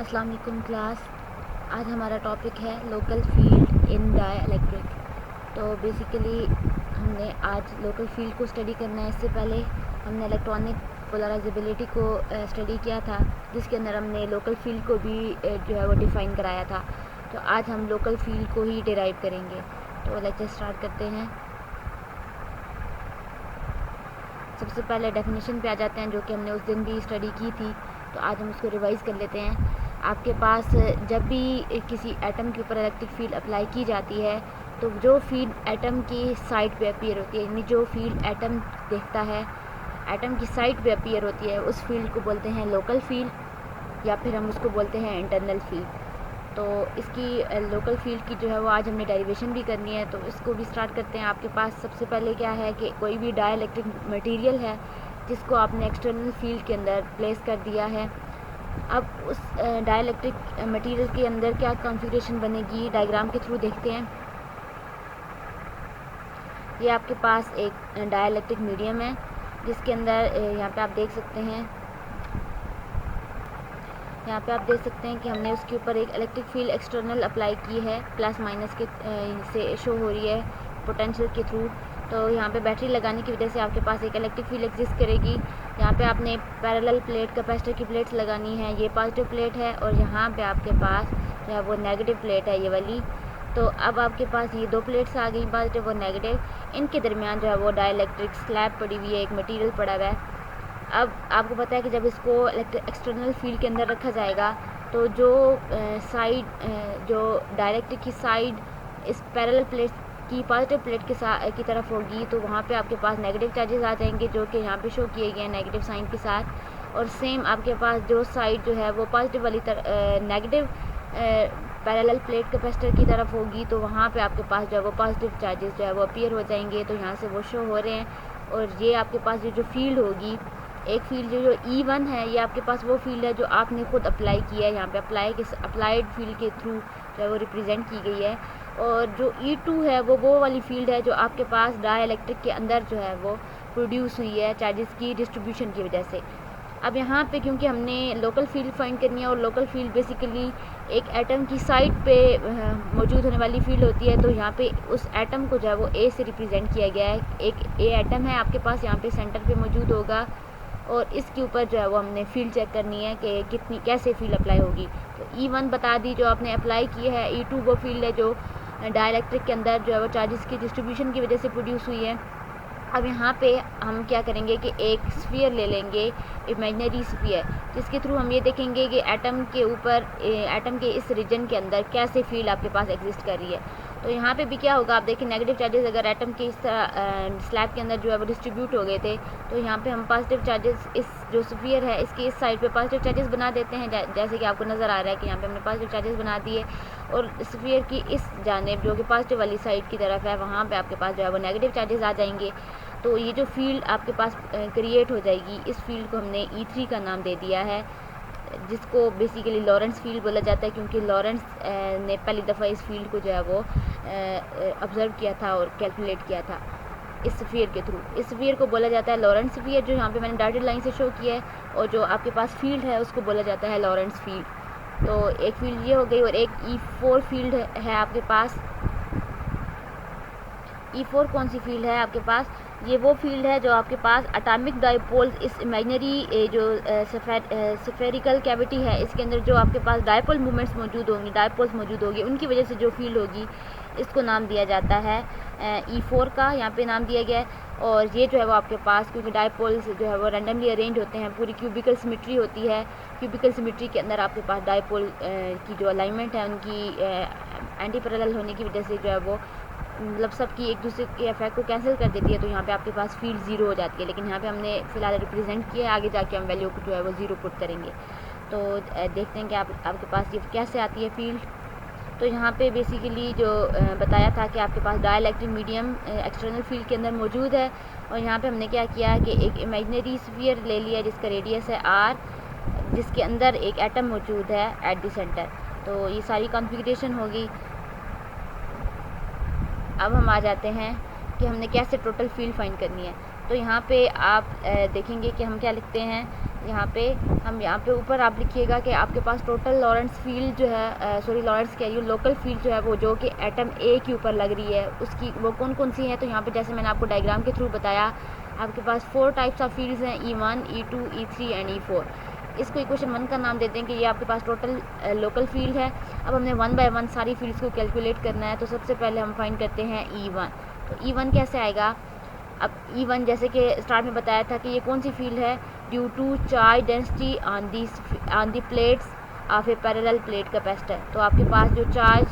अस्सलाम वालेकुम क्लास। आज हमारा टॉपिक है लोकल फील्ड इन डाइलेक्ट्रिक। तो बेसिकली हमने आज लोकल फील्ड को स्टडी करना है। इससे पहले हमने इलेक्ट्रॉनिक पोलराइजेबिलिटी को स्टडी किया था, जिसके अंदर हमने लोकल फील्ड को भी जो है वो डिफ़ाइन कराया था। तो आज हम लोकल फील्ड को ही डिराइव करेंगे। तो लेक्चर स्टार्ट करते हैं। सबसे पहले डेफिनेशन पे आ जाते हैं, जो कि हमने उस दिन भी स्टडी की थी। तो आज हम उसको रिवाइज़ कर लेते हैं। आपके पास जब भी किसी एटम के ऊपर इलेक्ट्रिक फील्ड अप्लाई की जाती है, तो जो फील्ड एटम की साइड पे अपीयर होती है, यानी जो फील्ड एटम देखता है एटम की साइड पे अपीयर होती है, उस फील्ड को बोलते हैं लोकल फील्ड, या फिर हम उसको बोलते हैं इंटरनल फील्ड। तो इसकी लोकल फील्ड की जो है वो आज हमने डेरिवेशन भी करनी है। तो इसको भी स्टार्ट करते हैं। आपके पास सबसे पहले क्या है कि कोई भी डाइलेक्ट्रिक मटेरियल है जिसको आपने एक्सटर्नल फील्ड के अंदर प्लेस कर दिया है। अब उस डाइलेक्ट्रिक मटेरियल के अंदर क्या कॉन्फ़िगरेशन बनेगी, डायग्राम के थ्रू देखते हैं। ये आपके पास एक डाइलेक्ट्रिक मीडियम है, जिसके अंदर यहाँ पे आप देख सकते हैं कि हमने उसके ऊपर एक इलेक्ट्रिक फील्ड एक्सटर्नल अप्लाई की है, प्लस माइनस के से शो हो रही है पोटेंशियल के थ्रू। तो यहाँ पे बैटरी लगाने की वजह से आपके पास एक इलेक्ट्रिक फील्ड एग्जिस्ट करेगी। यहाँ पे आपने पैरेलल प्लेट कैपेसिटर की प्लेट्स लगानी है। ये पॉजिटिव प्लेट है और यहाँ पे आपके पास जो है वो नेगेटिव प्लेट है, ये वाली। तो अब आपके पास ये दो प्लेट्स आ गई, पॉजिटिव और नेगेटिव। इनके दरमियान जो है वो डाइलेक्ट्रिक स्लैब पड़ी हुई है, एक मटीरियल पड़ा हुआ है। अब आपको पता है कि जब इसको एक्सटर्नल फील्ड के अंदर रखा जाएगा, तो जो जो डाइलेक्ट्रिक की साइड इस पैरेलल प्लेट की पॉजिटिव प्लेट की तरफ होगी, तो वहाँ पे आपके पास नेगेटिव चार्जेस आ जाएंगे, जो कि यहाँ पे शो किए गए हैं नेगेटिव साइन के साथ। और सेम आपके पास जो साइड जो है वो पॉजिटिव वाली नेगेटिव पैरेलल प्लेट कैपेसिटर की तरफ होगी, तो वहाँ पे आपके पास जो है वो पॉजिटिव चार्जेस जो है वो अपीयर हो जाएंगे। तो यहाँ से वो शो हो रहे हैं। और ये आपके पास जो फील्ड होगी, एक फील्ड जो E1 है, ये आपके पास वो फील्ड है जो आपने खुद अप्लाई किया है। यहाँ पे अप्लाइड फील्ड के थ्रू जो है वो रिप्रेजेंट की गई है। और जो E2 है वो वाली फील्ड है जो आपके पास डाइलेक्ट्रिक के अंदर जो है वो प्रोड्यूस हुई है चार्जेस की डिस्ट्रीब्यूशन की वजह से। अब यहाँ पे क्योंकि हमने लोकल फील्ड फाइंड करनी है, और लोकल फील्ड बेसिकली एक एटम की साइड पे मौजूद होने वाली फील्ड होती है, तो यहाँ पे उस एटम को जो है वो ए से रिप्रेजेंट किया गया है। एक ए एटम है आपके पास यहाँ पे सेंटर पे मौजूद होगा, और इसके ऊपर जो है वो हमने फील्ड चेक करनी है कि कैसे फील्ड अप्लाई होगी। तो E1 बता दी जो आपने अप्लाई की है। E2 वो फील्ड है जो डाइलेक्ट्रिक के अंदर जो है वो चार्जेस की डिस्ट्रीब्यूशन की वजह से प्रोड्यूस हुई है। अब यहाँ पे हम क्या करेंगे कि एक स्फीयर ले लेंगे, इमेजिनरी स्फीयर, जिसके थ्रू हम ये देखेंगे कि एटम के ऊपर एटम के इस रीजन के अंदर कैसे फील्ड आपके पास एग्जिस्ट कर रही है। तो यहाँ पे भी क्या होगा, आप देखिए नेगेटिव चार्जेस अगर एटम के इस तरह स्लैब के अंदर जो है वो डिस्ट्रीब्यूट हो गए थे, तो यहाँ पे हम पॉजिटिव चार्जेस इस जो स्फीयर है इसके इस साइड पे पॉजिटिव चार्जेस बना देते हैं, जैसे कि आपको नज़र आ रहा है कि यहाँ पे हमने पॉजिटिव चार्जेस बना दिए। और स्फीयर की इस जानिब जो कि पॉजिटिव वाली साइड की तरफ है, वहाँ पर आपके पास जो है वो नेगेटिव चार्जेस आ जाएंगे। तो ये जो फील्ड आपके पास क्रिएट हो जाएगी, इस फील्ड को हमने E3 का नाम दे दिया है, जिसको बेसिकली लॉरेंस फील्ड बोला जाता है, क्योंकि लॉरेंस ने पहली दफ़ा इस फील्ड को जो है वो ऑब्ज़र्व किया था और कैलकुलेट किया था इस स्फीयर के थ्रू। इस स्फीयर को बोला जाता है लॉरेंस स्फीयर, जो यहाँ पे मैंने डॉटेड लाइन से शो किया है। और जो आपके पास फील्ड है उसको बोला जाता है लॉरेंस फील्ड। तो एक फील्ड ये हो गई, और एक E4 फील्ड है आपके पास। E4 कौन सी फील्ड है आपके पास? ये वो फील्ड है जो आपके पास एटॉमिक डाइपोल्स, इस इमेजिनरी जो स्फेरिकल कैविटी है, इसके अंदर जो आपके पास डाइपोल मूवमेंट्स मौजूद होंगी, डाइपोल्स मौजूद होंगी, उनकी वजह से जो फील्ड होगी, इसको नाम दिया जाता है E4 का, यहाँ पे नाम दिया गया है। और ये जो है वो आपके पास, क्योंकि डाइपोल्स जो है वो रैंडमली अरेंज होते हैं, पूरी क्यूबिकल सिमेट्री होती है। क्यूबिकल सिमेट्री के अंदर आपके पास डाइपोल की जो अलाइनमेंट है उनकी एंटी पैरेलल होने की वजह से जो है वो मतलब सबकी एक दूसरे के इफेक्ट को कैंसिल कर देती है। तो यहाँ पे आपके पास फील्ड ज़ीरो हो जाती है, लेकिन यहाँ पे हमने फ़िलहाल रिप्रेजेंट किया है, आगे जाके हम वैल्यू को जो है वो ज़ीरो पुट करेंगे। तो देखते हैं कि आपके पास ये कैसे आती है फील्ड। तो यहाँ पे बेसिकली जो बताया था कि आपके पास डाइलेक्ट्रिक मीडियम एक्सटर्नल फील्ड के अंदर मौजूद है। और यहाँ पे हमने क्या किया कि एक इमेजिनरी स्फीयर ले लिया जिसका रेडियस है R, जिसके अंदर एक एटम मौजूद है एट द सेंटर। तो ये सारी कॉन्फ़िगरेशन होगी। अब हम आ जाते हैं कि हमने कैसे टोटल फील्ड फाइंड करनी है। तो यहाँ पे आप देखेंगे कि हम क्या लिखते हैं, यहाँ पे ऊपर आप लिखिएगा कि आपके पास टोटल लॉरेंस फील्ड जो है, सॉरी लॉरेंस कह रही हूँ, लोकल फील्ड जो है वो जो कि एटम ए के ऊपर लग रही है उसकी वो कौन कौन सी है। तो यहाँ पे जैसे मैंने आपको डायग्राम के थ्रू बताया, आपके पास 4 टाइप्स ऑफ फील्ड्स हैं, E1, E2, E3 and E4। इसको इक्वेशन 1 का नाम देते हैं कि ये आपके पास टोटल लोकल फील्ड है। अब हमने 1 बाय 1 सारी फील्ड्स को कैलकुलेट करना है। तो सबसे पहले हम फाइंड करते हैं E1। तो E1 कैसे आएगा? अब E1 जैसे कि स्टार्ट में बताया था कि ये कौन सी फील्ड है, due to charge density on the plates of a parallel plate capacitor. तो आपके पास जो चार्ज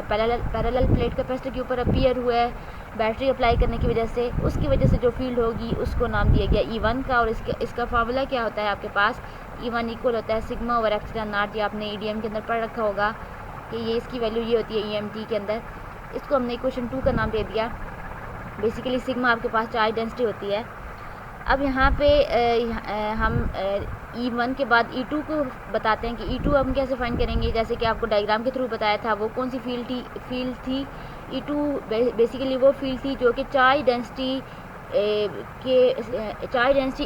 पैरेलल प्लेट कैपेसिटर के ऊपर अपीयर हुआ है बैटरी अप्लाई करने की वजह से, उसकी वजह से जो फील्ड होगी उसको नाम दिया गया E1 का। और इसका फार्मूला क्या होता है आपके पास, E1 इक्वल होता है सिग्मा ओवर एप्सिलॉन नॉट। ये आपने EDM के अंदर पढ़ रखा होगा कि ये इसकी वैल्यू ये होती है EMT के अंदर। इसको हमने इक्वेशन 2 का नाम दे दिया। बेसिकली सिग्मा आपके पास चार्ज डेंसिटी होती है। अब यहाँ पे हम E1 के बाद E2 को बताते हैं कि E2 हम कैसे फाइंड करेंगे। जैसे कि आपको डायग्राम के थ्रू बताया था वो कौन सी फील्ड थी। E2 बेसिकली वो फील्ड थी जो कि चार्ज डेंसिटी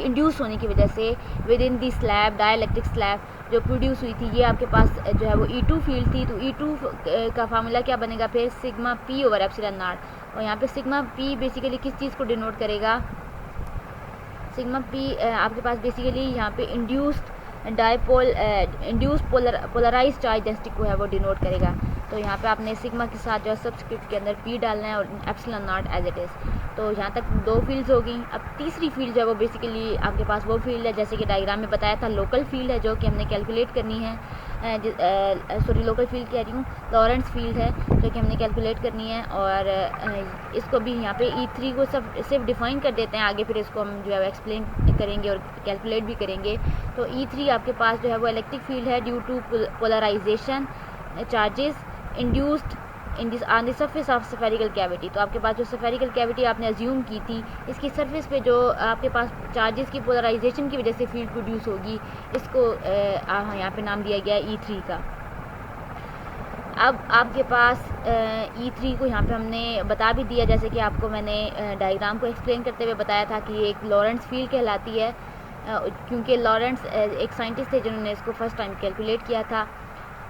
इंड्यूस होने की वजह से with in the slab, dielectric slab जो प्रोड्यूस हुई थी, ये आपके पास जो है वो E2 फील्ड थी। तो E2 का फार्मूला क्या बनेगा फिर, sigma P over epsilon nought. और यहाँ पे सिग्मा P बेसिकली किस चीज़ को डिनोट करेगा, सिग्मा P आपके पास बेसिकली यहाँ पे इंड्यूस्ड पोलराइज चार्ज डेंसिटी को है वो डिनोट करेगा। तो यहाँ पे आपने सिग्मा के साथ जो है सबस्क्रिप्ट के अंदर P डालना है और epsilon naught as it is. तो यहाँ तक 2 फील्ड्स हो गई। अब तीसरी फील्ड जो है वो बेसिकली आपके पास वो फील्ड है जैसे कि डायग्राम में बताया था, लोकल फील्ड है जो कि हमने कैलकुलेट करनी है। सॉरी लोकल फील्ड कह रही हूँ, लॉरेंस फील्ड है जो कि हमने कैलकुलेट करनी है। और इसको भी यहाँ पे E3 को सिर्फ डिफाइन कर देते हैं, आगे फिर इसको हम जो है एक्सप्लेन करेंगे और कैलकुलेट भी करेंगे। तो E3 आपके पास जो है वो इलेक्ट्रिक फील्ड है due to polarisation charges induced on the surface of spherical cavity. तो आपके पास जो स्फेरिकल कैविटी आपने अज्यूम की थी, इसकी सरफेस पे जो आपके पास चार्जेस की पोलराइजेशन की वजह से फील्ड प्रोड्यूस होगी, इसको यहाँ पे नाम दिया गया है E3 का। अब आपके पास E3 को यहाँ पे हमने बता भी दिया, जैसे कि आपको मैंने डायग्राम को एक्सप्लेन करते हुए बताया था कि ये एक लॉरेंस फील्ड कहलाती है, क्योंकि लॉरेंस एक साइंटिस्ट थे जिन्होंने इसको फर्स्ट टाइम कैलकुलेट किया था।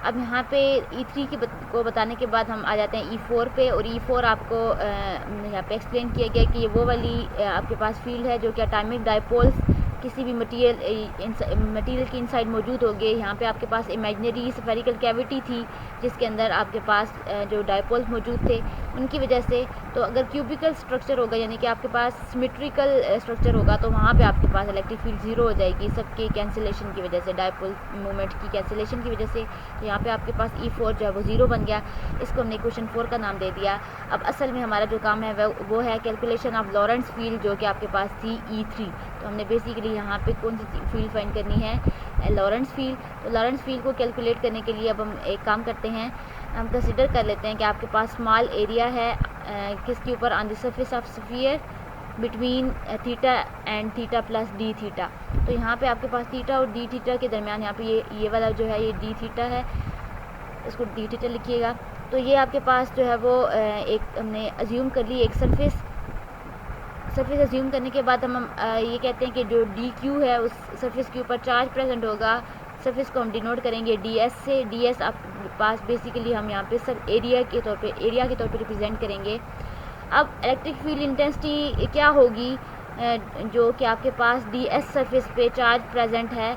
अब यहाँ पे E3 को बताने के बाद हम आ जाते हैं E4 पे। और E4 आपको यहाँ पे एक्सप्लेन किया गया कि ये वो वाली आपके पास फील्ड है जो कि एटॉमिक डायपोल्स किसी भी मटेरियल के इनसाइड मौजूद होंगे। यहाँ पे आपके पास इमेजिनरी स्फेरिकल कैविटी थी जिसके अंदर आपके पास जो डायपोल्स मौजूद थे उनकी वजह से। तो अगर क्यूबिकल स्ट्रक्चर होगा यानी कि आपके पास सिमेट्रिकल स्ट्रक्चर होगा तो वहाँ पे आपके पास इलेक्ट्रिक फील्ड ज़ीरो हो जाएगी सबके कैंसिलेशन की वजह से, डायपोल मूवमेंट की कैंसिलेशन की वजह से। तो यहाँ पे आपके पास E4 जो है वो ज़ीरो बन गया। इसको हमने क्वेश्चन 4 का नाम दे दिया। अब असल में हमारा जो काम है वो है कैलकुलेशन ऑफ लॉरेंस फील्ड जो कि आपके पास थी E3। तो हमने बेसिकली यहाँ पे कौन सी फील्ड फाइंड करनी है, लॉरेंस फील्ड। तो लॉरेंस फील्ड को कैलकुलेट करने के लिए अब हम एक काम करते हैं, हम कंसिडर कर लेते हैं कि आपके पास स्मॉल एरिया है किसके ऊपर, on the surface of sphere between theta and theta plus D theta. तो यहाँ पे आपके पास थीटा और डी थीटा के दरमियान यहाँ पे ये वाला जो है ये डी थीटा है, इसको डी थीटा लिखिएगा। तो ये आपके पास जो है वो एक हमने अज्यूम कर ली एक सरफेस अज्यूम करने के बाद हम ये कहते हैं कि जो डी क्यू है उस सरफेस के ऊपर चार्ज प्रेजेंट होगा। सरफेस को हम डिनोट करेंगे ds से। ds आपके पास बेसिकली हम यहाँ पे सब एरिया के तौर पे रिप्रेजेंट करेंगे। अब इलेक्ट्रिक फील्ड इंटेंसिटी क्या होगी, जो कि आपके पास ds सरफेस पे चार्ज प्रेजेंट है,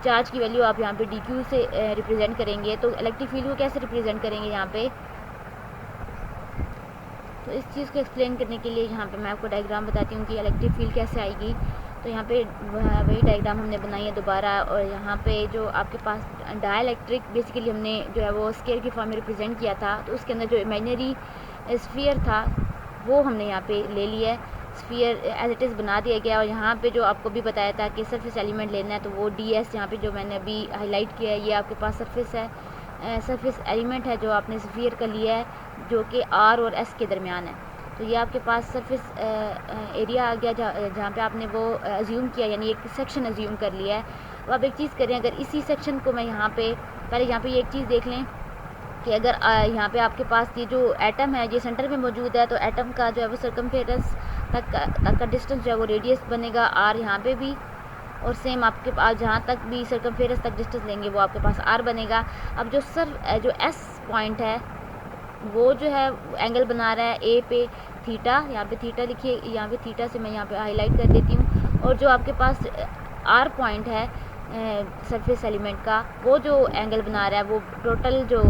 चार्ज की वैल्यू आप यहाँ पे dq से रिप्रेजेंट करेंगे। तो इलेक्ट्रिक फील्ड को कैसे रिप्रेजेंट करेंगे यहाँ पे, तो इस चीज़ को एक्सप्लेन करने के लिए यहाँ पे मैं आपको डायग्राम बताती हूँ कि इलेक्ट्रिक फील्ड कैसे आएगी। तो यहाँ पे वही डायग्राम हमने बनाई है दोबारा। और यहाँ पे जो आपके पास डाइलेक्ट्रिक बेसिकली हमने जो है वो स्केयर की फॉर्म में रिप्रेजेंट किया था, तो उसके अंदर जो इमेजिनरी स्फीयर था वो हमने यहाँ पे ले लिया है, स्फीयर एज इट इज़ बना दिया गया। और यहाँ पे जो आपको भी बताया था कि सरफेस एलिमेंट लेना है, तो वो ds यहाँ पे जो मैंने अभी हाईलाइट किया है ये आपके पास सरफेस है, सरफेस एलिमेंट है जो आपने स्फीयर का लिया है जो कि r और s के दरमियान है। तो ये आपके पास सरफेस एरिया आ गया जहाँ पे आपने वो अज्यूम किया, यानी एक सेक्शन अज्यूम कर लिया है। तो आप एक चीज़ करें, अगर इसी सेक्शन को मैं यहाँ पे पहले यहाँ पे ये एक चीज़ देख लें कि अगर यहाँ पे आपके पास ये जो एटम है ये सेंटर में मौजूद है, तो एटम का जो है वो सर्कमफेरेंस तक का डिस्टेंस जो है वो रेडियस बनेगा r यहाँ पे भी, और सेम आपके पास जहाँ तक भी सर्कमफेरेंस तक डिस्टेंस लेंगे वो आपके पास आर बनेगा। अब जो एस पॉइंट है वो जो है एंगल बना रहा है ए पे थीटा, यहाँ पे थीटा लिखिए, यहाँ पे थीटा से मैं यहाँ पे हाईलाइट कर देती हूँ। और जो आपके पास आर पॉइंट है सरफेस एलिमेंट का, वो जो एंगल बना रहा है वो टोटल जो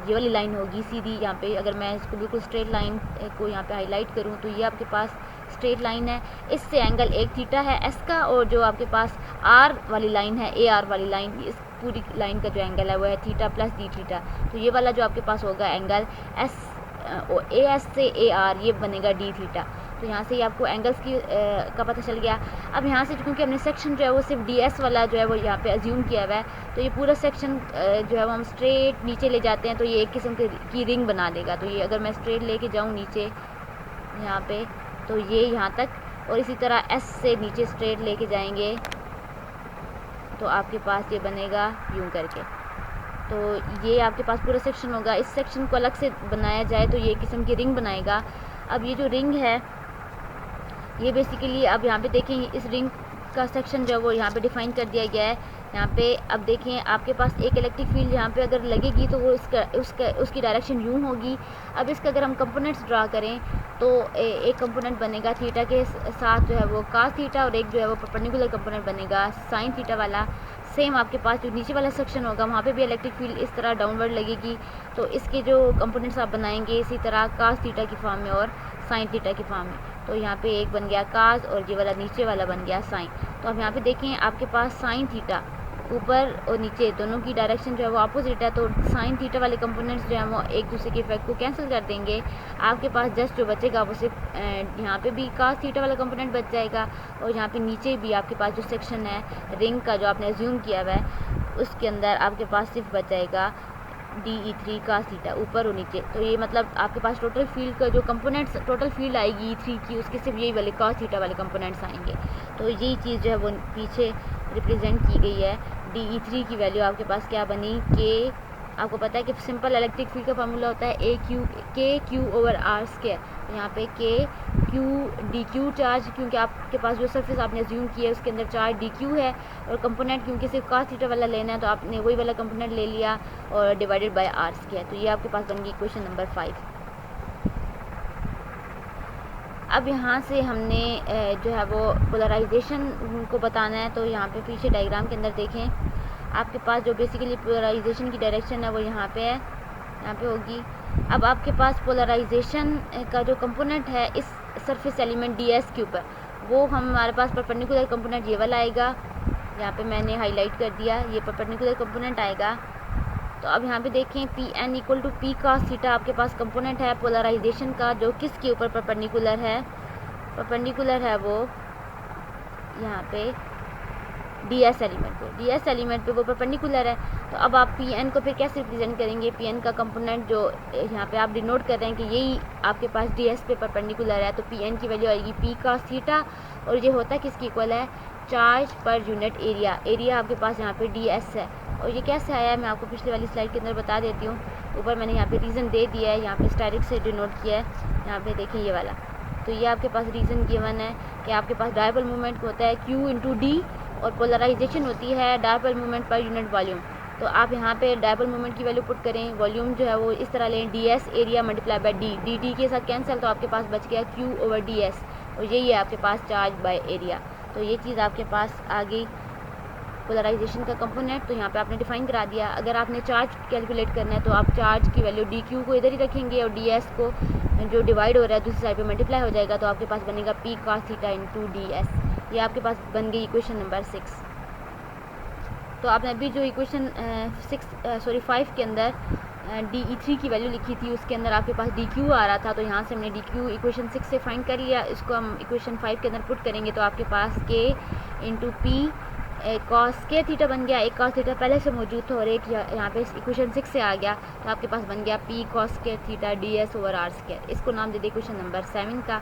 ये वाली लाइन होगी सीधी, यहाँ पे अगर मैं इसको बिल्कुल स्ट्रेट लाइन को यहाँ पे हाईलाइट करूँ तो ये आपके पास स्ट्रेट लाइन है, इससे एंगल एक थीटा है एस का। और जो आपके पास आर वाली लाइन है, ए आर वाली लाइन, इस पूरी लाइन का जो एंगल है वो है थीटा प्लस डी थीटा। तो ये वाला जो आपके पास होगा एंगल ए एस से ए आर, ये बनेगा डी थीटा। तो यहाँ से ही आपको एंगल्स की का पता चल गया। अब यहाँ से क्योंकि हमने सेक्शन जो है वो सिर्फ डी एस वाला जो है वो यहाँ पे अज्यूम किया हुआ है, तो ये पूरा सेक्शन जो है वो हम स्ट्रेट नीचे ले जाते हैं तो ये एक किस्म की रिंग बना देगा। तो ये अगर मैं स्ट्रेट लेके जाऊँ नीचे यहाँ पे, तो ये यहाँ तक, और इसी तरह एस से नीचे स्ट्रेट लेके जाएंगे तो आपके पास ये बनेगा यूं करके। तो ये आपके पास पूरा सेक्शन होगा। इस सेक्शन को अलग से बनाया जाए तो ये किस्म की रिंग बनाएगा। अब ये जो रिंग है ये बेसिकली अब यहाँ पे देखें, इस रिंग का सेक्शन जो है वो यहाँ पे डिफाइन कर दिया गया है। यहाँ पे अब देखें आपके पास एक इलेक्ट्रिक फील्ड यहाँ पे अगर लगेगी तो वो उसकी डायरेक्शन यूं होगी। अब इसका अगर हम कंपोनेंट्स ड्रा करें तो एक कंपोनेंट बनेगा थीटा के साथ जो है वो कास थीटा, और एक जो है वो परपेंडिकुलर कंपोनेंट बनेगा साइन थीटा वाला। सेम आपके पास जो नीचे वाला सेक्शन होगा वहाँ पे भी इलेक्ट्रिक फील्ड इस तरह डाउनवर्ड लगेगी। तो इसके जो कंपोनेंट्स आप बनाएंगे इसी तरह कास थीटा की फॉर्म में और साइन थीटा की फॉर्म में। तो यहाँ पे एक बन गया कास और ये वाला नीचे वाला बन गया साइन। तो अब यहाँ पे देखें आपके पास साइन थीटा ऊपर और नीचे दोनों की डायरेक्शन जो है वो अपोजिट है, तो साइन थीटा वाले कंपोनेंट्स जो है वो एक दूसरे के इफेक्ट को कैंसिल कर देंगे। आपके पास जस्ट जो बचेगा वो सिर्फ यहाँ पे भी कास थीटा वाला कंपोनेंट बच जाएगा, और यहाँ पे नीचे भी आपके पास जो सेक्शन है रिंग का जो आपने अज्यूम किया हुआ है उसके अंदर आपके पास सिर्फ बच जाएगा DE3 कास थीटा ऊपर और नीचे। तो ये मतलब आपके पास टोटल फील्ड का जो कंपोनेंट्स टोटल फील्ड आएगी E3 की, उसके सिर्फ यही वाले कास थीटा वाले कंपोनेंट्स आएंगे। तो यही चीज़ जो है वो पीछे रिप्रेजेंट की गई है। DE3 की वैल्यू आपके पास क्या बनी कि आपको पता है कि सिंपल इलेक्ट्रिक फील्ड का फार्मूला होता है KQ/R²। यहाँ पे DQ चार्ज, क्योंकि आपके पास जो सरफेस आपने अज्यूम किया है उसके अंदर चार्ज DQ है, और कंपोनेंट क्योंकि सिर्फ कास थीटा वाला लेना है तो आपने वही वाला कंपोनेंट ले लिया और डिवाइडेड बाय R²। तो ये आपके पास बन गई क्वेश्चन नंबर 5। अब यहाँ से हमने जो है वो पोलराइजेशन को बताना है। तो यहाँ पे पीछे डायग्राम के अंदर देखें, आपके पास जो बेसिकली पोलराइजेशन की डायरेक्शन है वो यहाँ पे है, यहाँ पे होगी। अब आपके पास पोलराइजेशन का जो कंपोनेंट है इस सरफेस एलिमेंट DS के ऊपर, वो हमारे पास परपेंडिकुलर कंपोनेंट ये वाला आएगा, यहाँ पे मैंने हाईलाइट कर दिया, ये परपेंडिकुलर कंपोनेंट आएगा। तो अब यहाँ पे देखें Pn = P cos थीटा आपके पास कंपोनेंट है पोलराइजेशन का, जो किसके ऊपर परपेंडिकुलर है, परपेंडिकुलर है वो यहाँ पे DS एलिमेंट पे वो परपेंडिकुलर है। तो अब आप Pn को फिर कैसे रिप्रेजेंट करेंगे, Pn का कंपोनेंट जो यहाँ पे आप डिनोट कर रहे हैं कि यही आपके पास DS पे परपेंडिकुलर है, तो Pn की वैल्यू आएगी P cos थीटा, और ये होता है किसकी इक्वल है, charge per unit area. Area आपके पास यहाँ पे DS है, और ये कैसे आया है मैं आपको पिछली वाली स्लाइड के अंदर बता देती हूँ। ऊपर मैंने यहाँ पे रीज़न दे दिया है, यहाँ पे स्टैटिक से डिनोट किया है, यहाँ पे देखें ये वाला। तो ये आपके पास रीज़न गिवन है कि आपके पास डायपोल मूवमेंट होता है Q/D, और पोलराइजेशन होती है dipole movement per unit volume. तो आप यहाँ पे डायपोल मूवमेंट की वैल्यू पुट करें, वॉल्यूम जो है वो इस तरह लें DS area multiply by D के साथ कैंसिल, तो आपके पास बच गया Q/DS, और यही है आपके पास चार्ज बाय एरिया। तो ये चीज़ आपके पास आ गई पोलराइजेशन का कंपोनेंट। तो यहाँ पे आपने डिफाइन करा दिया। अगर आपने चार्ज कैलकुलेट करना है तो आप चार्ज की वैल्यू DQ को इधर ही रखेंगे, और DS को जो डिवाइड हो रहा है दूसरी साइड पे मल्टीप्लाई हो जाएगा, तो आपके पास बनेगा P cos थीटा × DS। ये आपके पास बन गई इक्वेशन नंबर 6। तो आपने अभी जो इक्वेशन 5 के अंदर DE3 की वैल्यू लिखी थी उसके अंदर आपके पास DQ आ रहा था, तो यहाँ से हमने DQ इक्वेशन 6 से फाइंड कर लिया। इसको हम इक्वेशन 5 के अंदर पुट करेंगे तो आपके पास K × P cos K theta बन गया। एक cos थीटा पहले से मौजूद था और एक यहाँ पे इक्वेशन 6 से आ गया, तो आपके पास बन गया P cos K theta DS/R²। इसको नाम दे दे इक्वेशन नंबर 7 का।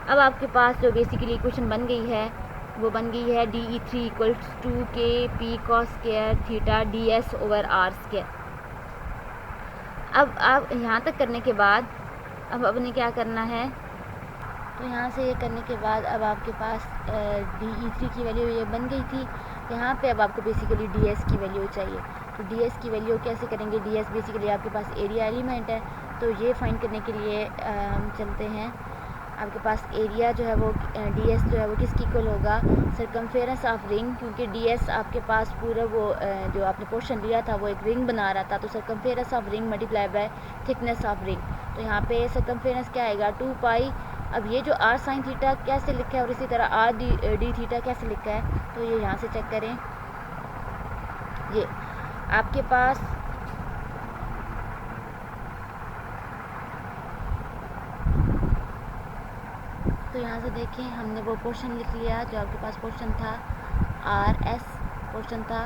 अब आपके पास जो बेसिकली इक्वेशन बन गई है वो बन गई है DE3 = 2K P cos K theta DS/R²। अब आप यहाँ तक करने के बाद अब आपने क्या करना है, तो यहाँ से ये करने के बाद अब आपके पास DE3 की वैल्यू ये बन गई थी। यहाँ पे अब आपको बेसिकली DS की वैल्यू चाहिए। तो DS की वैल्यू कैसे करेंगे? DS बेसिकली आपके पास एरिया एलिमेंट है, तो ये फाइंड करने के लिए हम चलते हैं। आपके पास एरिया जो है वो DS जो है वो किसकी इक्वल होगा? सर्कमफेरेंस ऑफ रिंग, क्योंकि DS आपके पास पूरा वो जो आपने पोर्शन लिया था वो एक रिंग बना रहा था, तो circumference of ring multiply by thickness of ring. तो यहाँ पे सर्कमफेरेंस क्या आएगा? 2 पाई। अब ये जो r साइन थीटा कैसे लिखा है और इसी तरह r d थीटा कैसे लिखा है, तो ये यहाँ से चेक करें। ये आपके पास तो यहाँ से देखें हमने वो पोर्शन लिख लिया जो आपके पास पोर्शन था, RS पोर्शन था,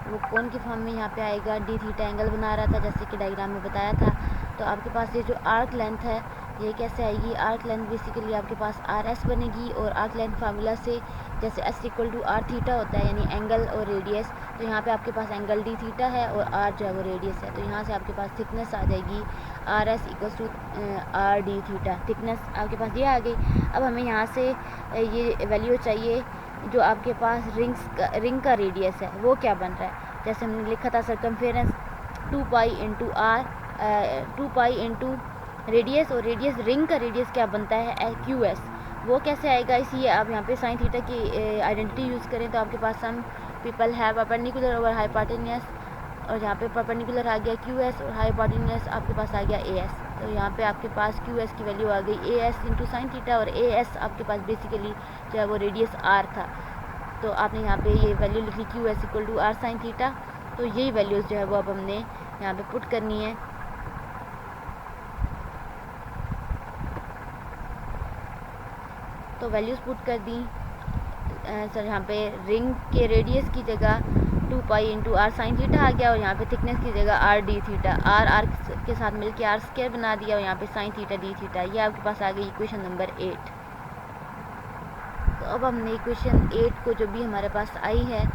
वो कौन की फॉर्म में यहाँ पे आएगा? d थीटा एंगल बना रहा था जैसे कि डायग्राम में बताया था। तो आपके पास ये जो आर्क लेंथ है ये कैसे आएगी? आर्क लेंथ बेसिकली आपके पास RS बनेगी, और आर्क लेंथ फार्मूला से जैसे S equal to R theta होता है यानी एंगल और रेडियस, तो यहाँ पे आपके पास एंगल d थीटा है और R जो है वो रेडियस है। तो यहाँ से आपके पास थिकनेस आ जाएगी RS equal to R d theta, thickness आपके पास ये आ गई। अब हमें यहाँ से ये वैल्यू चाहिए जो आपके पास रिंग का रेडियस है वो क्या बन रहा है। जैसे हमने लिखा था circumference 2 pi into R, 2 pi into radius, और रेडियस रिंग का रेडियस क्या बनता है? QS। वो कैसे आएगा? इसलिए आप यहाँ पे साइन थीटा की आइडेंटिटी यूज़ करें तो आपके पास some people have perpendicular over hypotenuse, और यहाँ पे परपेंडिकुलर आ गया QS और हाइपोटेन्यूस आपके पास आ गया AS। तो यहाँ पे आपके पास QS की वैल्यू आ गई AS इंटू साइन थीटा, और AS आपके पास बेसिकली जो है वो रेडियस R था। तो आपने यहाँ पे ये वैल्यू लिख ली QS equal to R sine theta. तो यही वैल्यूज़ जो है वो अब हमने यहाँ पे पुट करनी है। तो वैल्यूज़ पुट कर दी सर। यहाँ पे रिंग के रेडियस की जगह 2 pi into R sine theta आ गया, और यहाँ पे थिकनेस की जगह R d थीटा, R के साथ मिलके R स्क्वायर बना दिया, और यहाँ पे साइन थीटा d थीटा। ये आपके पास आ गई इक्वेशन नंबर 8। तो अब हमने इक्वेशन 8 को जो भी हमारे पास आई है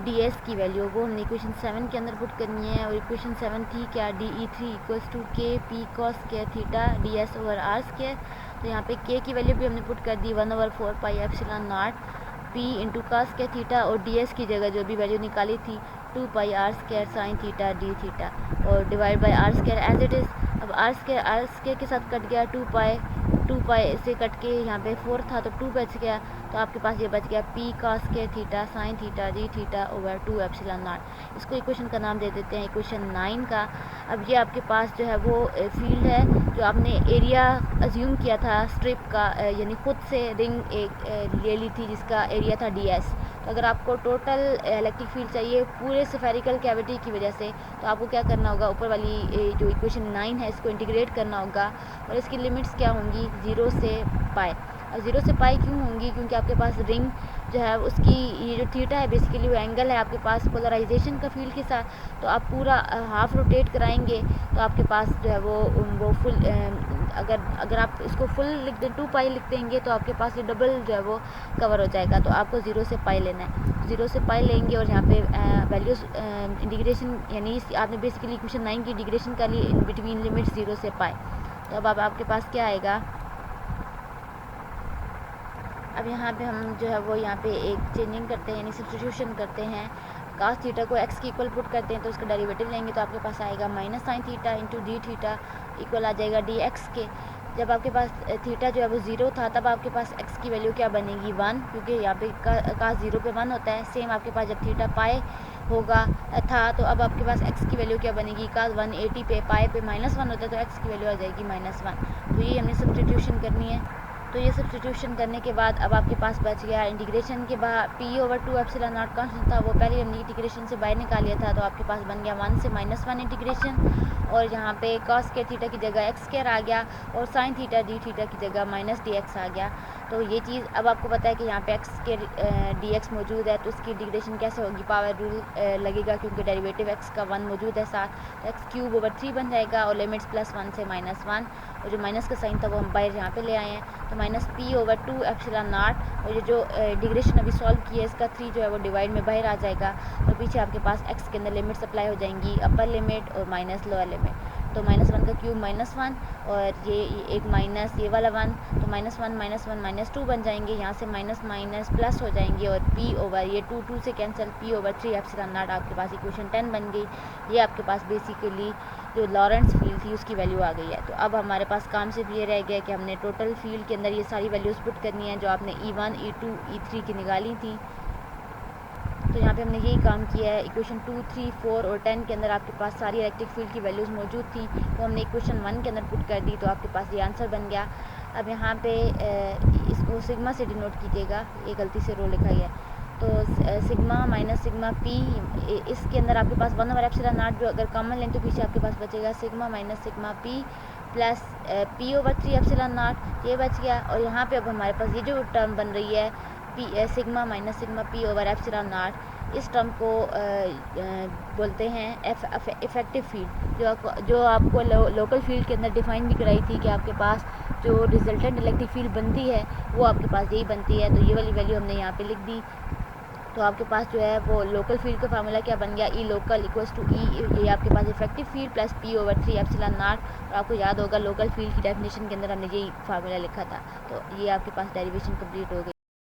DS की वैल्यू, वो हमने इक्वेशन 7 के अंदर पुट करनी है। और इक्वेशन 7 थी क्या? DE3 equals to K P cos square theta DS over R square. तो यहाँ पे K की वैल्यू भी हमने पुट कर दी 1/4 pi epsilon not P into cos square theta, और DS की जगह जो भी वैल्यू निकाली थी 2 pi R square sine theta d theta, और divide by R square as it is. अब R स्क्वायर के साथ कट गया, 2 पाई से कट के यहाँ पे 4 था तो 2 बच गया, तो आपके पास ये बच गया P cos square theta sine theta d theta over 2 epsilon not. इसको इक्वेशन का नाम दे देते हैं इक्वेशन 9 का। अब ये आपके पास जो है वो फील्ड है जो आपने एरिया अज्यूम किया था स्ट्रिप का, यानी खुद से रिंग एक ले ली थी जिसका एरिया था DS। तो अगर आपको टोटल इलेक्ट्रिक फील्ड चाहिए पूरे स्फेरिकल कैविटी की वजह से, तो आपको क्या करना होगा? ऊपर वाली जो इक्वेशन 9 है इसको इंटीग्रेट करना होगा, और इसकी लिमिट्स क्या होंगी? 0 से पाई। और 0 से पाई क्यों होंगी? क्योंकि आपके पास रिंग जो है उसकी ये जो थीटा है बेसिकली वो एंगल है आपके पास पोलराइजेशन का फील्ड के साथ। तो आप पूरा हाफ रोटेट कराएंगे तो आपके पास जो है वो फुल, अगर आप इसको फुल लिख दें 2 पाई लिख देंगे तो आपके पास ये डबल जो है वो कवर हो जाएगा। तो आपको 0 से पाई लेना है, 0 से पाई लेंगे, और यहाँ पे वैल्यूज़ इंटीग्रेशन यानी आपने बेसिकली इक्वेशन 9 की इंटीग्रेशन कर ली इन बिटवीन लिमिट 0 से पाई। तो अब आपके पास क्या आएगा? अब यहाँ पे हम जो है वो यहाँ पे एक चेंजिंग करते हैं यानी सब्स्टिट्यूशन करते हैं। cos थीटा को x की इक्वल पुट करते हैं तो उसका डेरिवेटिव लेंगे तो आपके पास आएगा minus sine theta into d theta equal आ जाएगा dx के। जब आपके पास थीटा जो है वो 0 था तब आपके पास x की वैल्यू क्या बनेगी? 1, क्योंकि यहाँ पे cos 0 पे 1 होता है। सेम आपके पास जब थीटा पाए होगा था तो अब आपके पास x की वैल्यू क्या बनेगी? cos 180 पे पाए पे -1 होता है तो x की वैल्यू आ जाएगी -1। तो ये हमने सब्स्टिट्यूशन करनी है। तो ये सब्स्टिट्यूशन करने के बाद अब आपके पास बच गया इंटीग्रेशन के बाद P over 2 epsilon not constant था, वो पहले हमने इंटीग्रेशन से बाहर निकाल लिया था, तो आपके पास बन गया 1 से -1 इंटीग्रेशन, और यहाँ पे cos स्क्वायर थीटा की जगह x स्क्वायर आ गया और साइन थीटा डी थीटा की जगह -dx आ गया। तो ये चीज़ अब आपको पता है कि यहाँ पे x स्क्वायर dx मौजूद है तो इसकी इंटीग्रेशन कैसे होगी? पावर रूल लगेगा क्योंकि डेरिवेटिव x का 1 मौजूद है साथ, तो x³ ओवर 3 बन जाएगा और लिमिट्स +1 से -1, और जो माइनस का साइन था वो हम बाहर यहाँ पे ले आए हैं तो -p ओवर 2 एप्सिलॉन नॉट, और ये जो इंटीग्रेशन अभी सॉल्व की है इसका 3 जो है वो डिवाइड में बाहर आ जाएगा। तो पीछे आपके पास x के अंदर लिमिट्स अप्लाई हो जाएंगी, अपर लिमिट और माइनस लोअर लिमिट। तो -1 का क्यूब -1 और ये एक माइनस ये वाला 1, तो -1 -2 बन जाएंगे। यहाँ से माइनस माइनस प्लस हो जाएंगे और p ओवर ये 2 से कैंसिल, p/3 एप्सिलॉन नॉट आपके पास इक्वेशन 10 बन गई। ये आपके पास बेसिकली जो लॉरेंट्ज फील्ड थी उसकी वैल्यू आ गई है। तो अब हमारे पास काम सिर्फ ये रह गया कि हमने टोटल फील्ड के अंदर ये सारी वैल्यूज़ पुट करनी है जो आपने E1 E2 E3 की निकाली थी। तो यहाँ पे हमने यही काम किया है। इक्वेशन 2, 3, 4 और 10 के अंदर आपके पास सारी इलेक्ट्रिक फील्ड की वैल्यूज़ मौजूद थी, तो हमने इक्वेशन 1 के अंदर पुट कर दी, तो आपके पास ये आंसर बन गया। अब यहाँ पे इसको सिग्मा से डिनोट कीजिएगा, ये गलती से रो लिखा गया। तो सिग्मा माइनस सिग्मा पी, इसके अंदर आपके पास 1/ε0 जो अगर कॉमन लें तो पीछे आपके पास बचेगा sigma minus sigma P plus p/3 epsilon not, ये बच गया। और यहाँ पे अब हमारे पास ये जो टर्म बन रही है sigma minus sigma P over epsilon not, इस टर्म को बोलते हैं इफेक्टिव फील्ड, जो आपको लोकल फील्ड के अंदर डिफाइन भी कराई थी कि आपके पास जो रिजल्टेंट इलेक्ट्रिक फील्ड बनती है वो आपके पास यही बनती है। तो ये वाली वैल्यू हमने यहाँ पे लिख दी। तो आपके पास जो है वो लोकल फील्ड का फार्मूला क्या बन गया, E local equals to E, ये आपके पास effective field plus p/3 epsilon nought. और आपको याद होगा लोकल फील्ड की डेफिनेशन के अंदर हमने यही फार्मूला लिखा था। तो ये आपके पास डेरिवेशन कंप्लीट हो गई।